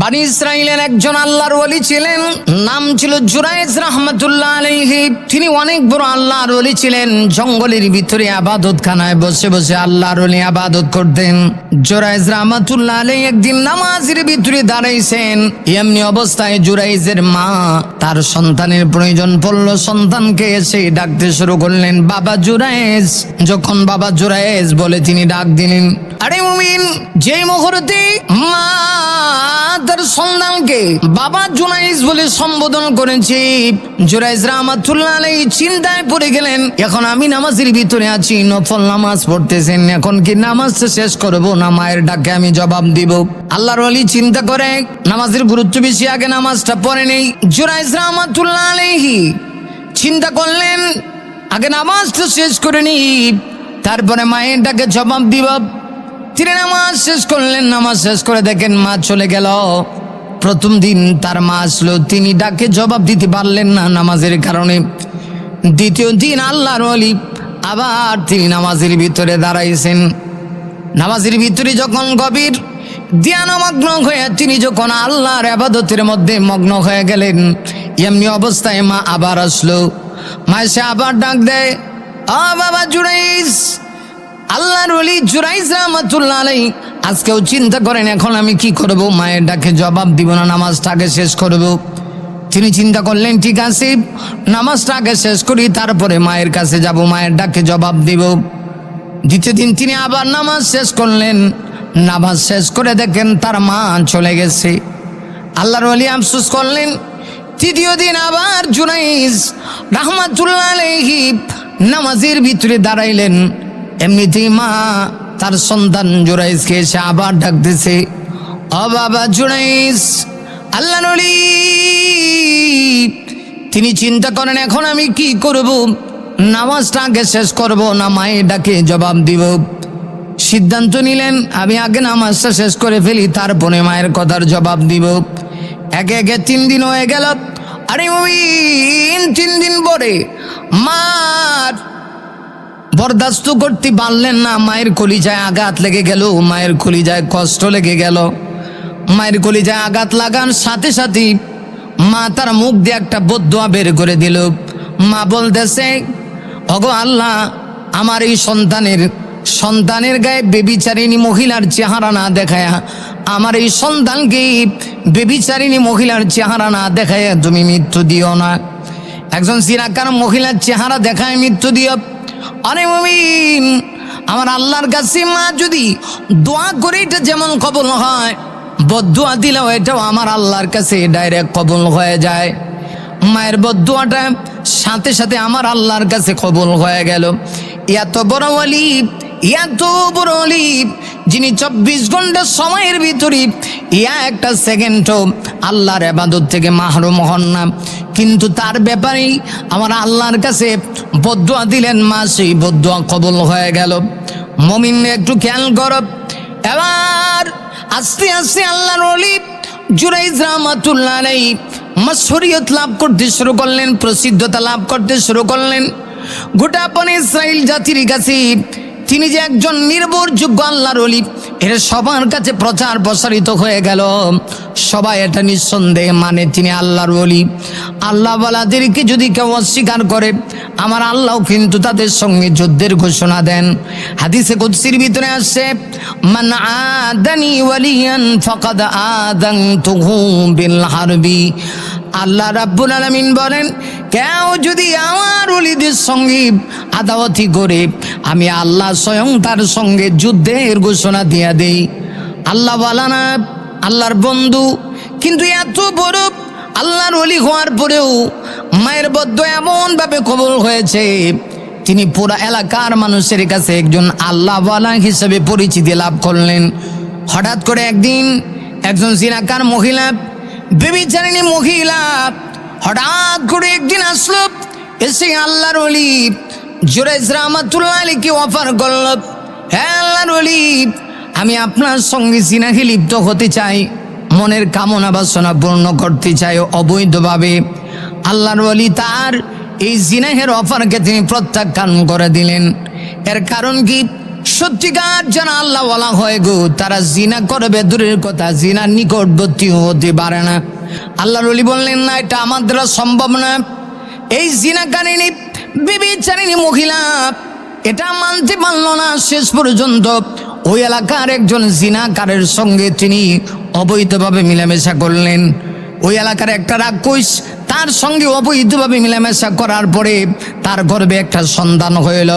বানি ইসরাইলের একজন আল্লাহর ওলি ছিলেন, নাম ছিল জুরাইজ রাহমাতুল্লাহ আলাইহি। তিনি অনেক বড় আল্লাহর ওলি ছিলেন। জঙ্গলের ভিতরে ইবাদতখানায় বসে বসে আল্লাহর ওলি ইবাদত করতেন। জুরাইজ রাহমাতুল্লাহ আলাইহি একদিন নামাজের ভিতরে দাঁড়াইছেন। এমনি অবস্থায় জুরাইজের মা তার সন্তানের প্রয়োজন পড়ল, সন্তানকে এসে ডাকতে শুরু করলেন, বাবা জুরাইজ। যখন বাবা জুরাইজ বলে তিনি ডাক দিলেন, আরে মুমিন, যে মুহূর্তে মা তার সন্তানকে বাবা জুরাইজ বলে সম্বোধন করেছে, জুরাইজ রাহমাতুল্লাহ আলাইহি চিন্তায় পড়ে গেলেন। এখন আমি নামাজের ভিতরে আছি, নফল নামাজ পড়তেছেন, এখন কি নামাজটা শেষ করব না মায়ের ডাকে আমি জবাব দিব? আল্লাহর ওলি চিন্তা করে নামাজের গুরুত্ব বেশি, আগে নামাজটা পড়ে নেই। জুরাইজ রাহমাতুল্লাহ আলাইহি চিন্তা করলেন আগে নামাজটা শেষ করে নি, তারপরে মায়ের ডাকে জবাব দিব। তিনি নামাজ শেষ করলেন। নামাজ শেষ করে দেখেন মা চলে গেল। প্রথম দিন তার মা আসলো, তিনি ডাকে জবাব দিতে পারলেন না নামাজের কারণে। দ্বিতীয় দিন আল্লাহর ওলি আবার তিনি নামাজের ভিতরে দাঁড়াইছেন। নামাজের ভিতরে যখন গভীর ধ্যানমগ্ন হয়ে তিনি যখন আল্লাহর ইবাদতের মধ্যে মগ্ন হয়ে গেলেন, এমনি অবস্থায় মা আবার আসলো। মা এসে আবার ডাক দেয়, ও বাবা জুরাইজ। আল্লাহর ওলি জুরাইজ রাহমাতুল্লাহ আলাইহি আজকেও চিন্তা করেন এখন আমি কি করব, মায়ের ডাকে জবাব দিব না নামাজটাকে শেষ করব। তিনি চিন্তা করলেন ঠিক আছে, নামাজটাকে শেষ করি, তারপরে মায়ের কাছে যাব, মায়ের ডাকে জবাব দিব। দ্বিতীয় দিন তিনি আবার নামাজ শেষ করলেন। নামাজ শেষ করে দেখেন তার মা চলে গেছে। আল্লাহর ওলি আফসোস করলেন। তৃতীয় দিন আবার জুরাইজ রাহমাতুল্লাহ আলাইহি নামাজের ভিতরে দাঁড়াইলেন। এমনিতেই মা তার সন্তান জুরাইজকে এসে আবার ডাকতেছে, ও বাবা জুরাইজ। আল্লাহর ওলি তিনি চিন্তা করেন এখন আমি কি করব, নামাজটা আগে শেষ করব না মায়ের ডাকে জবাব দিব। সিদ্ধান্ত নিলেন আমি আগে নামাজটা শেষ করে ফেলি, তারপরে মায়ের কথার জবাব দিব। একে একে 3 দিন হয়ে গেল। আরে মুমিন, 3 দিন পরে মার বরদাস্ত করতে পারলেন না। মায়ের কলিজায় আঘাত লেগে গেল, মায়ের কলিজায় কষ্ট লেগে গেল। মায়ের কলিজায় আঘাত লাগার সাথে সাথে মা তার মুখ দিয়ে একটা বদদুয়া বের করে দিল। মা বলতেছে, ওগো আল্লাহ, আমার এই সন্তানের গায়ে বেবিচারিণী মহিলার চেহারা না দেখায়া, আমার এই সন্তানকে বেবিচারিণী মহিলার চেহারা না দেখায় তুমি মৃত্যু দিও না। একজন জিনাকার মহিলার চেহারা দেখায় মৃত্যু দিও। আরে মুমিন, আমার আল্লাহর কাছে মা যদি দোয়া করে এটা যেমন কবুল হয়, বদদুয়া দিলেও এটাও আমার আল্লাহর কাছে ডাইরেক্ট কবুল হয়ে যায়। মায়ের বদদুয়াটা সাথে সাথে আমার আল্লাহর কাছে কবুল হয়ে গেল। এত বড় ওলি, এত বড় ওলি, যিনি 24 ঘন্টা সময়ের ভিতরে একটা সেকেন্ডও আল্লাহর ইবাদত থেকে মাহরুম হন না, কিন্তু তার ব্যাপারেই আমার আল্লাহর কাছে বদদুয়া দিলেন, মা সেই বদদুয়া কবুল হয়ে গেল। মুমিন একটু খেয়াল করো। এবার আস্তে আস্তে আল্লাহর ওলি জুরাইজ রাহমাতুল্লাহ আলাইহি মাশহুরিয়ত লাভ করতে শুরু করলেন, প্রসিদ্ধতা লাভ করতে শুরু করলেন। গোটা বনি ইসরাইল জাতির কাছে তিনি যে একজন নির্ভরযোগ্য আল্লাহর ওলি, এর সবার কাছে প্রচার প্রসারিত হয়ে গেল। সবাই এটা নিঃসন্দেহে মানে তিনি আল্লাহর ওলি। আল্লাহ ওয়ালাদেরকে যদি কেউ অস্বীকার করে, আমার আল্লাহ কিন্তু তাদের সঙ্গে যুদ্ধের ঘোষণা দেন। হাদিসে কুদসির ভিতরে আসছে, মান আদানি ওয়ালিয়ান ফাকাদ আযানতুহু বিল হারবি। আল্লাহ রাব্বুল আলামিন বলেন, কেউ যদি আমার ওলিদের সঙ্গে আদাওয়াতি করে, আমি আল্লাহ স্বয়ং তার সঙ্গে যুদ্ধের ঘোষণা দিয়ে দেই। আল্লাহ ওয়ালানা আল্লাহর বন্ধু, কিন্তু এত বড় আল্লাহর ওলি হওয়ার পরেও মায়ের বদদুয়া এমন ভাবে কবুল হয়েছে, তিনি পুরা এলাকার মানুষের কাছে একজন আল্লাহওয়ালা হিসেবে পরিচিতি লাভ করলেন। হঠাৎ করে একদিন একজন জিনাকার মহিলা, বেবিচারিণী মহিলা হঠাৎ করে একদিন আসলো, এসে আল্লাহর ওলি জুরাইজ রাহমাতুল্লাহ আলাইহিকে অফার করল, হ্যাঁ আল্লাহর ওলি, আমি আপনার সঙ্গে জিনাহে লিপ্ত হতে চাই, মনের কামনা বাসনা পূর্ণ করতে চাই অবৈধভাবে। আল্লাহর ওলি তার এই জিনাহের অফারকে তিনি প্রত্যাখ্যান করে দিলেন। এর কারণ কি? সত্যিকার যারা আল্লাহওয়ালা হয় গো, তারা জিনা করবে দূরের কথা, জিনার নিকটবর্তী হতে পারে না। আল্লাহর ওলি বললেন না, এটা আমার দ্বারা সম্ভব না। এই জিনাকারিনী বিবিচারিণী মহিলা এটা মানতে পারল না। শেষ পর্যন্ত ওই এলাকার একজন জিনাকারের সঙ্গে তিনি অবৈধভাবে মিলামেশা করলেন। ওই এলাকার একটা রাক্ষস তার সঙ্গে অবৈধভাবে মিলামেশা করার পরে তার গর্ভে একটা সন্তান হইল।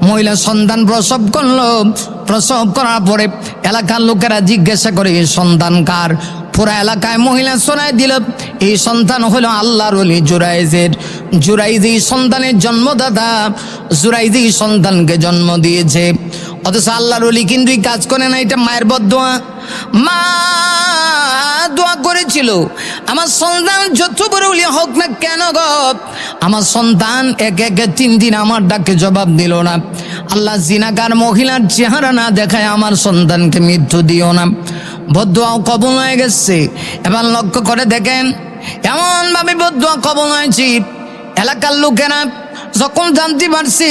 মহিলা সন্তান প্রসব করলো। প্রসব করার পরে এলাকার লোকেরা জিজ্ঞাসা করে এই সন্তান কার। পুরা এলাকায় মহিলা শোনায় দিল এই সন্তান হলো আল্লাহর ওলি জুরাইজের। জুরাইজ এই সন্তানের জন্মদাতা, জুরাইজ এই সন্তানকে জন্ম দিয়েছে। অথচ আল্লাহর ওলি কিন্তু এই কাজ করে না, এটা মায়ের বদদোয়া। মা দোয়া করেছিল, আমার সন্তান যত বড় ওলি হোক না কেন গো, আমার সন্তান এক এক 3 দিন আমার ডাকে জবাব দিল না। আল্লাহ জিনাকার মহিলার চেহারা না দেখায় আমার সন্তানকে মৃত্যু দিও না। বদদোয়াও কবুল হয়ে গেছে। এবার লক্ষ্য করে দেখেন এমন ভাবে বদদোয়া কবুল হয়েছে, এলাকার লোকেরা যখন জানতে পারছি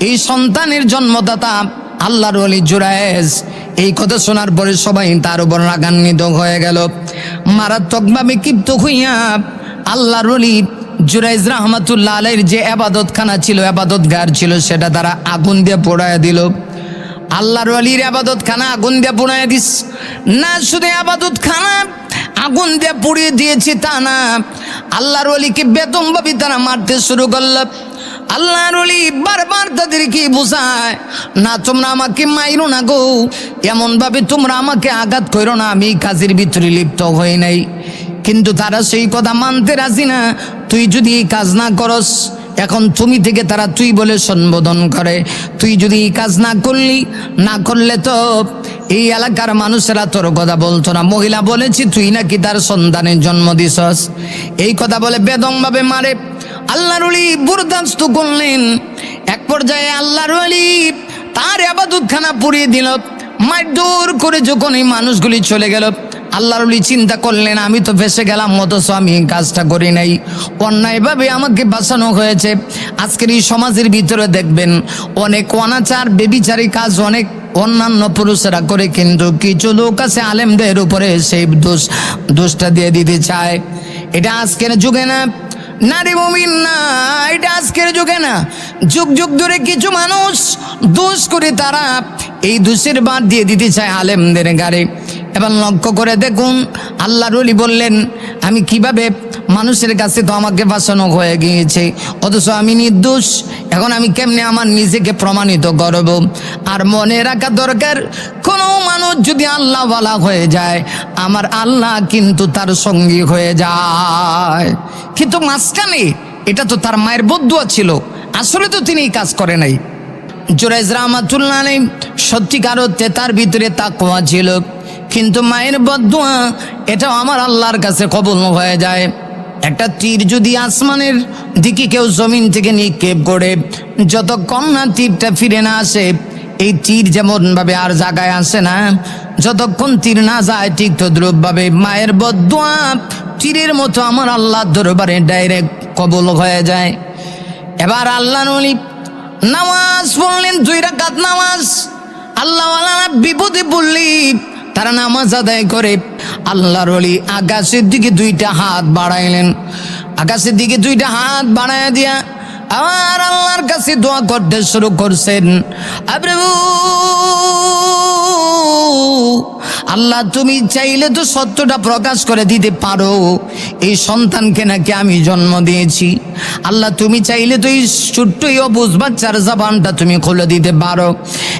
এই সন্তানের জন্মদাতা আল্লাহর ওলি জুরাইজ, এই কথা শোনার পরে সবাই তার উপর রাগান্বিত হয়ে গেল। মারাত্মকভাবে ক্ষিপ্ত হইয়া আল্লাহর ওলি জুরাইজ রহমাতুল্লাহ আলাইহির যে আবাদতখানা ছিল, আবাদতগার ছিল, সেটা তারা আগুন দিয়ে পোড়ায় দিল। আল্লাহর ওলির আবাদতখানা আগুন দিয়ে পুড়িয়ে দিস না, শুধু আবাদতখানা আগুন দিয়ে পুড়িয়ে দিয়েছি তা না, আল্লাহর ওলিকে বেদমভাবে তারা মারতে শুরু করল। আল্লাহর ওলি বারবার তাদেরকে বোঝায়, না তোমরা আমাকে মাইরো না গো, এমনভাবে তোমরা আমাকে আঘাত করো না, আমি কাজের ভিতরে লিপ্ত হই নাই। কিন্তু তারা সেই কথা মানতে রাজি না। তুই যদি এই কাজ না করস, এখন তুমি থেকে তারা তুই বলে সম্বোধন করে, তুই যদি এই কাজ না করলে তো এই এলাকার মানুষেরা তোর কথা বলতো না। মহিলা বলেছি তুই নাকি তার সন্তানের জন্ম দিছস, এই কথা বলে বেদমভাবে মারে। আল্লাহর ওলি বরদাস্ত করলেন। এক পর্যায়ে আল্লাহর ওলি তার ইবাদতখানা পুড়িয়ে দিল। মারধর করে যখন এই মানুষগুলি চলে গেল, আল্লাহর ওলি চিন্তা করলেন আমি তো ফেসে গেলাম, অথচ আমি এই কাজটা করি নাই, অন্যায়ভাবে আমাকে বাঁচানো হয়েছে। আজকের এই সমাজের ভিতরে দেখবেন অনেক অনাচার বেবিচারী কাজ অনেক অন্যান্য পুরুষেরা করে, কিন্তু কিছু লোক আছে আলেমদের উপরে সেই দোষটা দিয়ে দিতে চায়। এটা আজকের যুগে না, নারী মুমিন না, এটা আজকের যুগে না, যুগ যুগ ধরে কিছু মানুষ দোষ করে তারা এই দোষের বাদ দিয়ে দিতে চায় আলেমদের গাড়ি। এবার লক্ষ্য করে দেখুন আল্লাহর ওলি বললেন আমি কিভাবে মানুষের কাছে তো আমাকে বাঁচানো হয়ে গিয়েছে, অথচ আমি নির্দোষ, এখন আমি কেমনে আমার নিজেকে প্রমাণিত করব। আর মনে রাখা দরকার, কোনো মানুষ যদি আল্লাহওয়ালা হয়ে যায়, আমার আল্লাহ কিন্তু তার সঙ্গী হয়ে যায়। কিন্তু মাঝখানে এটা তো তার মায়ের বদদোয়া ছিল, আসলে তো তিনি এই কাজ করে নাই। জুরাইজ রহমাতুল্লাহ আলাইহি সত্যিকার অর্থে তার ভিতরে তাকওয়া ছিল, কিন্তু মায়ের বদদোয়া এটাও আমার আল্লাহর কাছে কবুল হয়ে যায়। একটা তীর যদি আসমানের দিকে কেউ জমিন থেকে নিক্ষেপ করে, যতক্ষণ না তীরটা ফিরে না আসে, এই তীর যেমন ভাবে আর জায়গায় আসে না, যতক্ষণ তীর না যায় ঠিক তদ্রূপভাবে মায়ের বদদোয়া তীরের মতো আমার আল্লাহর দরবারে ডাইরেক্ট কবুল হয়ে যায়। এবার আল্লাহর ওলি নামাজ পড়লেন, 2 রাকাত নামাজ। আল্লাহওয়ালারা বিপদে পড়লি তারা নামাজ আদায় করে। আল্লাহর ওলি আকাশের দিকে 2টা হাত বাড়াইলেন, আকাশের দিকে 2টা হাত বাড়ায় দিয়া আবার আল্লাহর কাছে দোয়া করতে শুরু করছেন। প্রভু আল্লাহ তুমি চাইলে তো সত্যটা প্রকাশ করে দিতে পারো, এই সন্তানকে নাকি আমি জন্ম দিয়েছি। আল্লাহ তুমি চাইলে তো এই ছোট্ট অবুঝ বাচ্চার জবানটা তুমি খুলে দিতে পারো।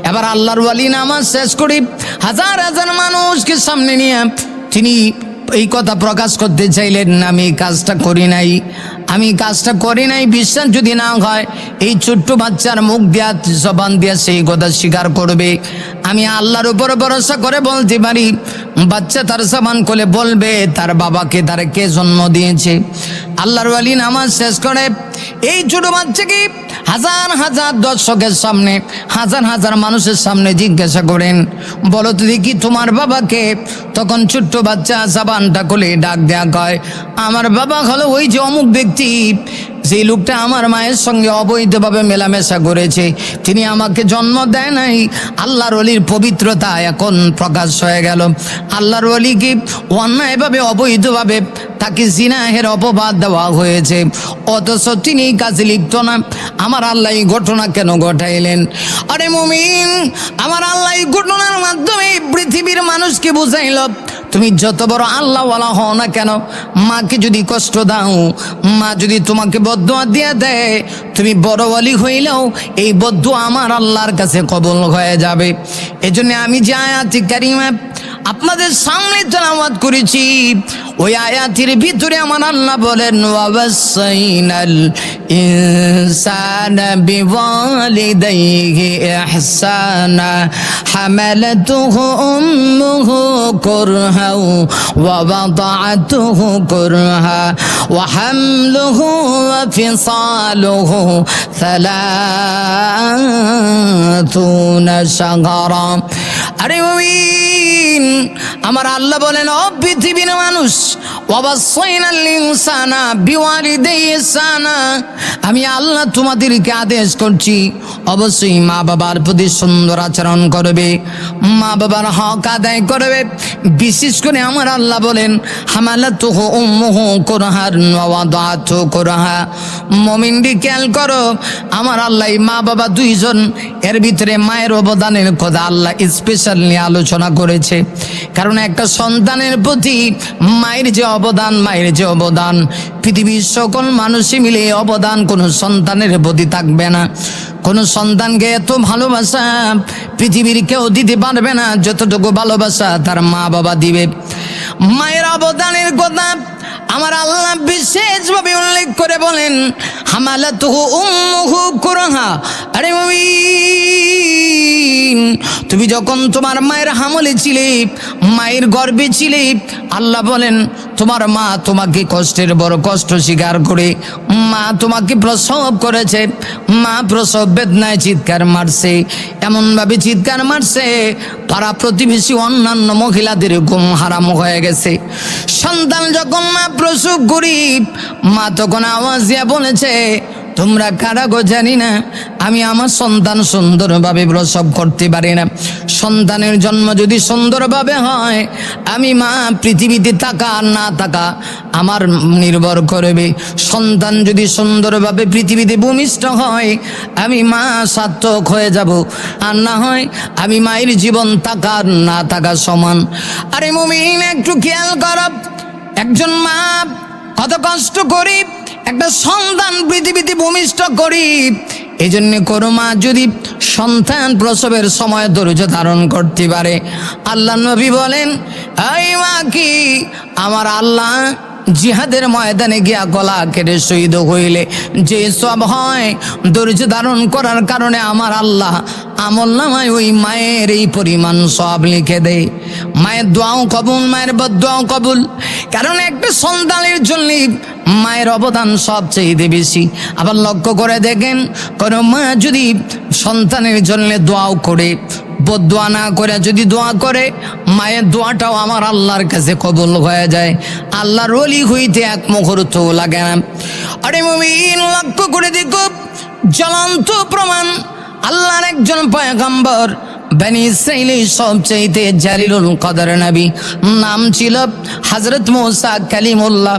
এবার আল্লাহর ওয়ালি নামাজ শেষ করে হাজার হাজার মানুষকে সামনে নিয়ে তিনি এই কথা প্রকাশ করতে চাইলেন, আমি এই কাজটা করি নাই, আমি কাজটা করি নাই। বিশ্বাস যদি না হয় এই ছোট্ট বাচ্চার মুখ দিয়া জবান দিয়া সেই কথা স্বীকার করবে। আমি আল্লাহর উপর ভরসা করে বলতে পারি, বাচ্চা তার জবান খুলে বলবে তার বাবাকে, তার কে জন্ম দিয়েছে। আল্লাহর ওয়ালি নামাজ শেষ করে এই ছোট বাচ্চাকে হাজার হাজার দর্শকের সামনে, হাজার হাজার মানুষের সামনে জিজ্ঞাসা করেন, বলো তো দেখি তোমার বাবাকে? তখন ছোট্ট বাচ্চা জবানটা খুলে ডাক দেয়া কয়, আমার বাবা হলো ওই যে অমুক ব্যক্তি, যে লোকটা আমার মায়ের সঙ্গে অবৈধভাবে মেলামেশা করেছে, তিনি আমাকে জন্ম দেয় নাই। আল্লাহর ওলির পবিত্রতা এখন প্রকাশ হয়ে গেল। আল্লাহর ওলিকে অন্যায়ভাবে অবৈধভাবে তাকে জিনাহের অপবাদ দেওয়া হয়েছে, অথচ তিনি কাজে লিপ্ত না। আমার আল্লাহ এই ঘটনা কেন ঘটাইলেন? আরে মুমিন, আমার আল্লাহ এই ঘটনার মাধ্যমে পৃথিবীর মানুষকে বুঝাইল, তুমি যত বড় আল্লাহওয়ালা হও না কেন, মাকে যদি কষ্ট দাও, মা যদি তোমাকে বদদুয়া দিয়ে দেয়, তুমি বড় ওয়ালি হইলেও এই বদদুয়া আমার আল্লাহর কাছে কবুল হয়ে যাবে। এজন্য আমি যে আয়াতি কারিমা আপনাদের সামনে তেলাওয়াত করেছি, ওই আয়াতের ভিতরে আমার আল্লাহ বলেন, ওয়াসাইনাল ইনসানা বিওয়ালিদাইহি ইহসানা হামালাতুহু উম্মুহু কুরহা ওয়া ওয়াদাআতুহু কুরহা ওয়া হামলুহু ওয়া ফিসালুহু 30 শাহরা। আরে মুমিন, আমার আল্লাহ বলেন, ও পৃথিবীর মানুষ, ওয়াসাইনাল ইনসানা বিওয়ালিদাইহি ইহসানা, আমি আল্লাহ তোমাদেরকে আদেশ করছি অবশ্যই মা বাবার প্রতি সুন্দর আচরণ করবে, মা বাবার হক আদায় করবে। বিশেষ করে আমার আল্লাহ বলেন, হামালাতুহু উম্মুহু কুরহান ওয়া ওয়াদাআতুহু কুরহা। মুমিনরা খেয়াল করো, আমার আল্লাহ মা বাবা দুইজন, এর ভিতরে মায়ের অবদানের কথা আল্লাহ স্পেশালি আলোচনা করেছে। কারণ একটা সন্তানের প্রতি মায়ের যে অবদান, পৃথিবীর সকল মানুষই মিলে অবদান কোনো সন্তানের প্রতি থাকবে না। কোনো সন্তানকে এত ভালোবাসা পৃথিবীর কেউ দিতে পারবে না যতটুকু ভালোবাসা তার মা বাবা দিবে। মায়ের অবদানের কথা আমার আল্লাহ বিশেষভাবে উল্লেখ করে বলেন, হামালাতুহু উম্মুহু কুরহা। আরে মুমিন, তুমি যখন তোমার মায়ের হামলে ছিলে, মায়ের গর্ভে ছিলে, আল্লাহ বলেন তোমার মা তোমাকে কষ্টের বড় কষ্ট স্বীকার করে মা তোমাকে প্রসব করেছে। মা প্রসব বেদনায় চিৎকার মারছে, এমনভাবে চিৎকার মারছে পাড়া প্রতিবেশী অন্যান্য মহিলাদের ঘুম হারাম হয়ে গেছে। সন্তান যখন মা প্রসব করি, মা তখন আওয়াজ দিয়া বলেছে, তোমরা কারা গো জানি না, আমি আমার সন্তান সুন্দরভাবে প্রসব করতে পারি না। সন্তানের জন্ম যদি সুন্দরভাবে হয়, আমি মা পৃথিবীতে থাকা আর না থাকা আমার নির্ভর করবে। সন্তান যদি সুন্দরভাবে পৃথিবীতে ভূমিষ্ঠ হয়, আমি মা সার্থক হয়ে যাব, আর না হয় আমি মায়ের জীবন থাকা আর না থাকা সমান। আরে মুমিন, একটু খেয়াল কর, একজন মা কত কষ্ট করি একটা সন্তান পৃথিবীতে ভূমিষ্ঠ করি। এই জন্য কোনো মা যদি সন্তান প্রসবের সময় ধৈর্য ধারণ করতে পারে, আল্লাহ নবী বলেন, এই মা কি আমার আল্লাহ জিহাদের ময়দানে গিয়া গলা কেটে শহীদ হইলে যে সব হয়, ধৈর্য ধারণ করার কারণে আমার আল্লাহ আমলনামায় ওই মায়ের এই পরিমাণ সব লিখে দেয়। মায়ের দোয়াও কবুল, মায়ের বদদোয়াও কবুল। কারণ একটা সন্তানের জন্য মায়ের অবদান সবচেয়ে বেশি। আবার লক্ষ্য করে দেখেন, কোনো মা যদি সন্তানের জন্য দোয়াও করে, বদদোয়া না করে যদি দোয়া করে, মায়ের দোয়াটাও আমার আল্লাহর কাছে কবুল হয়ে যায়। আল্লাহর ওলি হইতে এক মুহূর্ত লাগে না। আরে মুমিন, লক্ষ্য করে দেখো, জ্বলন্ত প্রমাণ আল্লাহর একজন পয়গম্বর, বনি ইসরাইলের সবচেয়ে জালিলুল কদর নবী, নাম ছিল হযরত মুসা কালিমুল্লাহ,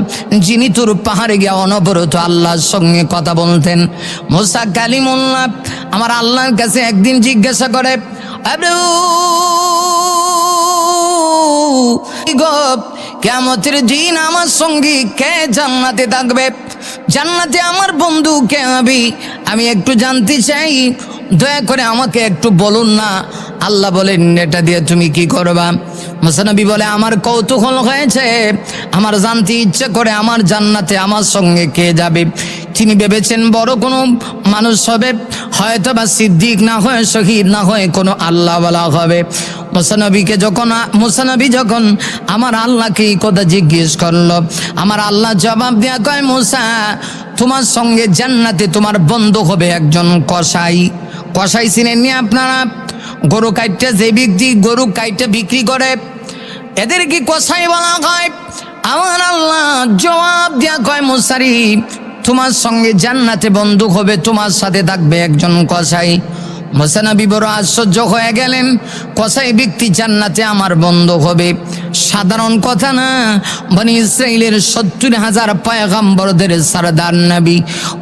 যিনি তুর পাহাড়ে গিয়ে অনবরত আল্লাহর সঙ্গে কথা বলতেন। মুসা কালিমুল্লাহ আমার আল্লাহর কাছে একদিন জিজ্ঞাসা করে, কিয়ামতের দিন আমার সঙ্গী কে জান্নাতে থাকবে? জান্নাতে আমার বন্ধু কে হবে? আমি একটু জানতে চাই, দয়া করে আমাকে একটু বলুন না। আল্লাহ বলেন, এটা দিয়ে তুমি কি করবা? মুসা নবী বলে, আমার কৌতূহল হয়েছে, আমার জানতে ইচ্ছে করে আমার জান্নাতে আমার সঙ্গে কে যাবে। তিনি ভেবেছেন বড় কোনো মানুষ হবে, হয়তো বা সিদ্দিক, না হয় শহীদ, না হয় কোনো আল্লাহওয়ালা হবে। মুসা নবী যখন আমার আল্লাহকে এই কথা জিজ্ঞেস করলো, আমার আল্লাহ জবাব দেয়া কয়, মুসা তোমার সঙ্গে জান্নাতে তোমার বন্ধু হবে একজন কসাই। কসাই চিনেননি আপনারা? গরু কাইটটা যে ব্যক্তি গরু কাইটটা বিক্রি করে, এদের কি কসাই বলা হয়? আমার আল্লাহ জবাব দিয়া কয়, মুসারি তোমার সঙ্গে জান্নাতে বন্ধু হবে, তোমার সাথে থাকবে একজন কসাই। মুসা নবী বড় আশ্চর্য হয়ে গেলেন, কসাই ব্যক্তি জান্নাতে আমার বন্ধু হবে, সাধারণ কথা না। বনি ইসরাইলের 70,000 পয়গম্বরদের সরদার নবী,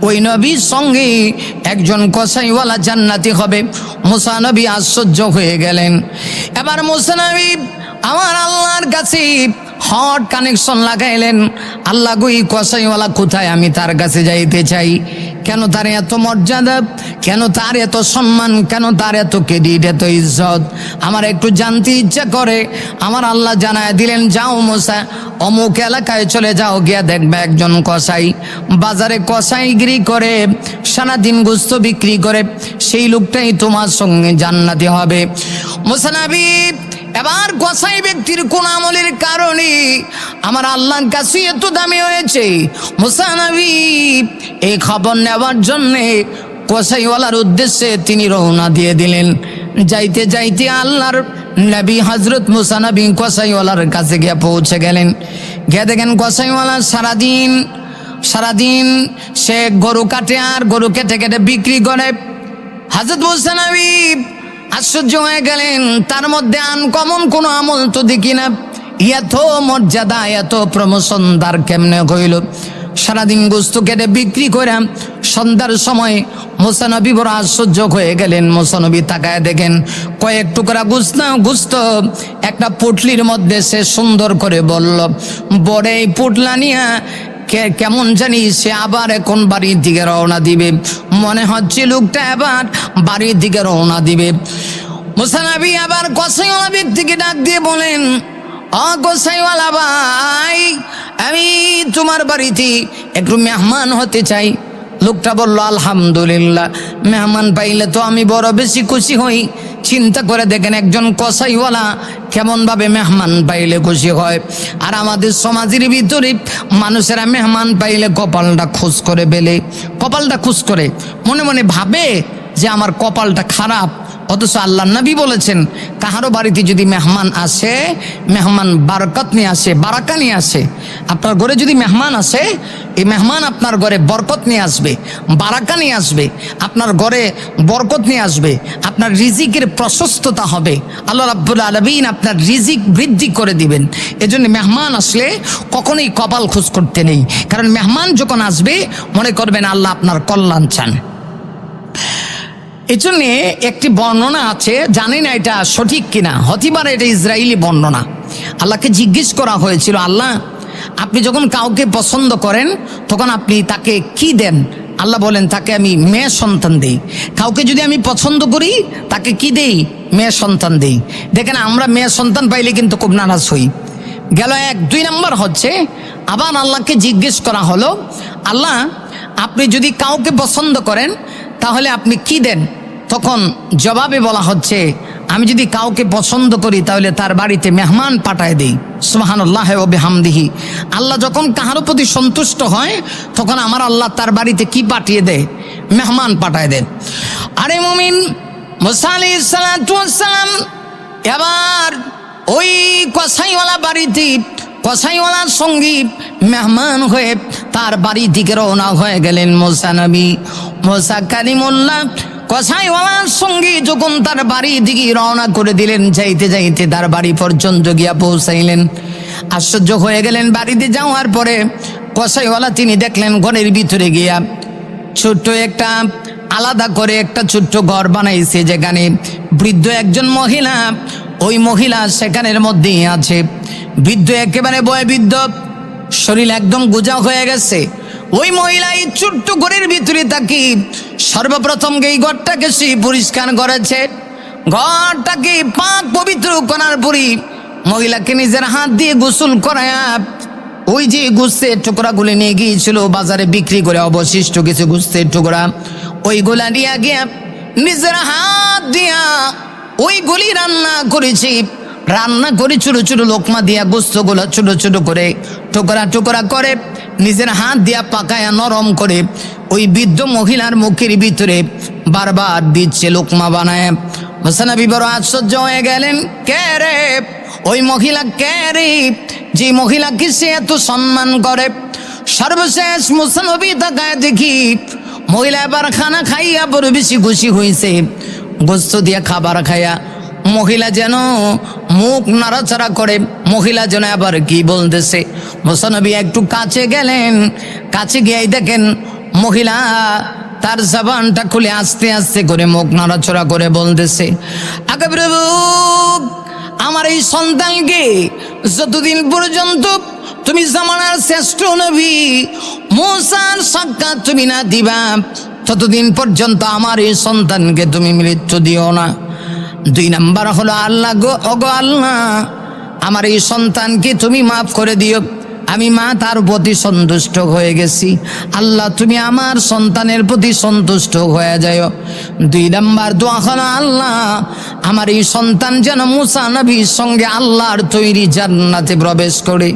ওই নবীর সঙ্গে একজন কসাইওয়ালা জান্নাতি হবে। মুসা নবী আশ্চর্য হয়ে গেলেন। এবার মুসা নবী আমার আল্লাহর কাছে হট কানেকশন লাগাইলেন, আল্লাহ গো এই কসাইওয়ালা কোথায়, আমি তার কাছে যাইতে চাই। কেন তার এত মর্যাদা, কেন তার এত সম্মান, কেন তার এত ক্রেডিট, এত ইজ্জত, আমার একটু জানতে ইচ্ছা করে। আমার আল্লাহ জানায় দিলেন, যাও মুসা অমুক এলাকায় চলে যাও, গিয়া দেখবে একজন কসাই বাজারে কসাইগিরি করে, সারাদিন গোস্ত বিক্রি করে, সেই লোকটাই তোমার সঙ্গে জান্নাতি হবে। মুসা নবী এবার কসাই ব্যক্তির কোন আমলের কারণে আমার আল্লাহর কাছে এত দামি হয়েছে, মুসা নবী এই খবর নেওয়ার জন্যে কসাইওয়ালার উদ্দেশ্যে তিনি রওনা দিয়ে দিলেন। যাইতে যাইতে আল্লাহর নবী হযরত মুসা নবী কসাইওয়ালার কাছে গিয়ে পৌঁছে গেলেন। গিয়ে দেখেন কসাইওয়ালা সারাদিন সে গরু কাটে আর গরু কেটে কেটে বিক্রি করে। হযরত মুসা নবী আশ্চর্য হয়ে গেলেন, তার মধ্যে আনকমন কোনো আমল তো দেখি না, এত মর্যাদা এত প্রমোশন তার কেমনে হইল? সারাদিন গোস্ত কেটে বিক্রি করে সন্ধ্যার সময় মুসা নবী বড় আশ্চর্য হয়ে গেলেন। মুসা নবী তাকায় দেখেন কয়েক টুকরা গোস্ত একটা পুটলির মধ্যে সে সুন্দর করে বলল, বড় এই পুটলা নিয়ে কেমন জানি সে আবার এখন বাড়ির দিকে রওনা দিবে, মনে হচ্ছে লোকটা এবার বাড়ির দিকে রওনা দিবে। মুসা নবী আবার কসাইওয়ালা ব্যক্তিকে ডাক দিয়ে বলেন, ও কসাইওয়ালা ভাই, আমি তোমার বাড়িতে একটু মেহমান হতে চাই। লোকটা বলল, আলহামদুলিল্লাহ, মেহমান পাইলে তো আমি বড় বেশি খুশি হই। চিন্তা করে দেখেন একজন কসাইওয়ালা কেমনভাবে মেহমান পাইলে খুশি হয়। আর আমাদের সমাজের ভিতরে মানুষেরা মেহমান পাইলে কপালটা খুশ করে ফেলে, কপালটা খুশ করে, মনে মনে ভাবে যে আমার কপালটা খারাপ। অথচ আল্লাহ নবী বলেছেন, কাহারো বাড়িতে যদি মেহমান আসে, মেহমান বারকত নিয়ে আসে, বারাকা নিয়ে আসে। আপনার ঘরে যদি মেহমান আসে, এই মেহমান আপনার ঘরে বরকত নিয়ে আসবে, বারাকা নিয়ে আসবে, আপনার ঘরে বরকত নিয়ে আসবে, আপনার রিজিকের প্রশস্ততা হবে, আল্লাহ রাব্বুল আলামিন আপনার রিজিক বৃদ্ধি করে দিবেন। এজন্য মেহমান আসলে কখনোই কপাল খুশ করতে নেই, কারণ মেহমান যখন আসবে মনে করবেন আল্লাহ আপনার কল্যাণ চান। এই জন্যে একটি বর্ণনা আছে, জানি না এটা সঠিক কিনা, হতে পারে এটা ইসরায়েলি বর্ণনা। আল্লাহকে জিজ্ঞেস করা হয়েছিল, আল্লাহ আপনি যখন কাউকে পছন্দ করেন তখন আপনি তাকে কি দেন? আল্লাহ বলেন, তাকে আমি মেয়ে সন্তান দেই। কাউকে যদি আমি পছন্দ করি তাকে কি দেই? মেয়ে সন্তান দেই। দেখেন আমরা মেয়ে সন্তান পাইলে কিন্তু খুব নারাজ হই। গেল এক। 2 নম্বর হচ্ছে, আবার আল্লাহকে জিজ্ঞেস করা হলো, আল্লাহ আপনি যদি কাউকে পছন্দ করেন তাহলে আপনি কি দেন? তখন জবাবে বলা হচ্ছে, আমি যদি কাউকে পছন্দ করি তাহলে তার বাড়িতে মেহমান পাঠায় দেই। সুবহানাল্লাহি ওয়া বিহামদিহি। আল্লাহ যখন কাহার প্রতি সন্তুষ্ট হয় তখন আমার আল্লাহ তার বাড়িতে কি পাঠিয়ে দেয়? মেহমান পাঠায় দেন। আরে মুমিন, মুসা আলাইহিস সালাতু ওয়াস সালাম এবার ওই কসাইওয়ালা বাড়িতে কসাইওয়ালার সঙ্গী মেহমান হয়ে তার বাড়ির দিকে রওনা হয়ে গেলেন মুসা নবী। মুসা কালিমুল্লাহ কসাইওয়ালার সঙ্গে যখন তার বাড়ির দিকে রওনা করে দিলেন, যাইতে যাইতে তার বাড়ি পর্যন্ত গিয়া পৌঁছাইলেন। আশ্চর্য হয়ে গেলেন। বাড়িতে যাওয়ার পরে কসাইওয়ালা তিনি দেখলেন ঘরের ভিতরে গিয়া ছোট্ট একটা আলাদা করে একটা ছোট্ট ঘর বানাইছে, যেখানে বৃদ্ধ একজন মহিলা, ওই মহিলা সেখানের মধ্যেই আছে। বৃদ্ধ একেবারে বয়োবৃদ্ধ, শরীর একদম গোজা হয়ে গেছে। ওই মহিলা এই ছোট্ট ঘরের ভিতরে থাকি সর্বপ্রথম এই ঘরটাকে সে পরিষ্কার করেছে। ঘরটাকে পাক পবিত্র করার পরই মহিলাকে নিজের হাত দিয়ে গোসল করায় ওই যে গোস্তের টুকরাগুলি নিয়ে গিয়েছিল বাজারে বিক্রি করে, অবশিষ্ট কিছু গোস্তের টুকরা ওইগুলা নিয়ে গিয়ে নিজের হাত দিয়া ওইগুলি রান্না করেছি। রান্না করে ছোট ছোট লোকমা দিয়া গোস্তগুলো ছোট ছোট করে টুকরা টুকরা করে নিজের হাত দিয়া পাকায়া নরম করে ওই বৃদ্ধ মহিলার মুখের ভিতরে বারবার দিচ্ছে লোকমা বানায়। মুসা নবী বড় আশ্চর্য হয়ে গেলেন, কে রে ওই মহিলা, কে রে যে মহিলাকে সে এত সম্মান করে। সর্বশেষ মুসা নবী তাকায় দেখি মহিলা এবার খানা খাইয়া বড় বেশি খুশি হয়েছে। গোস্ত দিয়া খাবার খাইয়া মহিলা যেন মুখ নাড়াচাড়া করে, মহিলা যেন আবার কি বলতেছে। মুসা নবী একটু কাছে গেলেন, কাছে গিয়ে দেখেন মহিলা তার জবানটা খুলে আস্তে আস্তে করে মুখ নাড়াচাড়া করে বলতেছে, আগে প্রভু, আমার এই সন্তানকে যতদিন পর্যন্ত তুমি জামানার শ্রেষ্ঠ নবী মুসার সাক্ষাৎ তুমি না দিবা, ততদিন পর্যন্ত আমার এই সন্তানকে তুমি মৃত্যু দিও না। 2 নাম্বার হলো, আল্লাহ গো, ওগো আল্লাহ, আমার এই সন্তানকে তুমি মাফ করে দিও, আমি মা তার প্রতি সন্তুষ্ট হয়ে গেছি। আল্লাহ তুমি আমার সন্তানের প্রতি সন্তুষ্ট হয়ে যায়। 2 নাম্বার দোয়া হলো, আল্লাহ আমার এই সন্তান যেন মুসা নবীর সঙ্গে আল্লাহর তৈরি জান্নাতে প্রবেশ করে।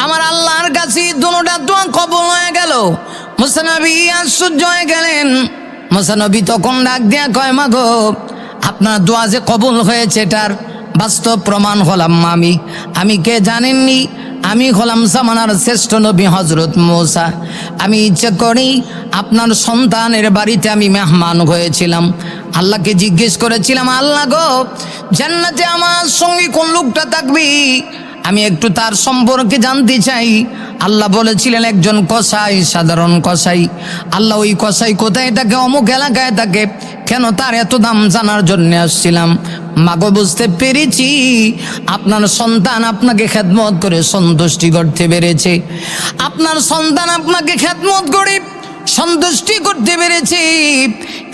আমার আল্লাহর কাছে দুটোটা দোয়া কবুল হয়ে গেল। মুসা নবী আশ্চর্য হয়ে গেলেন। মুসা নবী তখন ডাক দিয়া কয়, মা গো, আপনার দোয়া যে কবুল হয়েছে এটার বাস্তব প্রমাণ হলাম আমি কে জানেননি? আমি হলাম জামানার শ্রেষ্ঠ নবী হযরত মূসা। আমি ইচ্ছে করি আপনার সন্তানের বাড়িতে আমি মেহমান হয়েছিলাম। আল্লাহকে জিজ্ঞেস করেছিলাম, আল্লাহ গো, জান্নাতে আমার সঙ্গে কোন লোকটা থাকবে, আমি একটু তার সম্পর্কে জানতে চাই। আল্লাহ বলেছিলেন একজন কসাই, সাধারণ কসাই। আল্লাহ ওই কসাই কোথায় থাকে? অমুক এলাকায় থাকে। কেন? তার এত দাম জানার জন্য আসছিলাম। মাগো, বুঝতে পেরেছি আপনার সন্তান আপনাকে খেদমত করে সন্তুষ্টি করতে পেরেছে। আপনার সন্তান আপনাকে খেদমত করে সন্তুষ্টি করতে পেরেছে,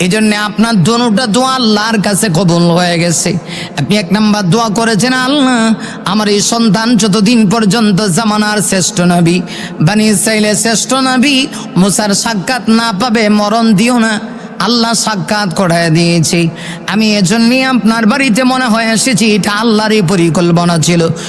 এই জন্য আপনার দুটা দোয়া আল্লাহর কাছে কবুল হয়ে গেছে। আপনি 1 নাম্বার দোয়া করেছেন, আল্লাহ আমার এই সন্তান যতদিন পর্যন্ত জামানার শ্রেষ্ঠ নবী বনি ইসরাইলের শ্রেষ্ঠ নবী মুসার সাক্ষাৎ না পাবে মরণ দিও না। আল্লাহ সাক্ষাৎ করায় দিয়েছি। আমি এজন্যই আপনার বাড়িতে মনে হয় এসেছি, এটা আল্লাহরই পরিকল্পনা ছিল।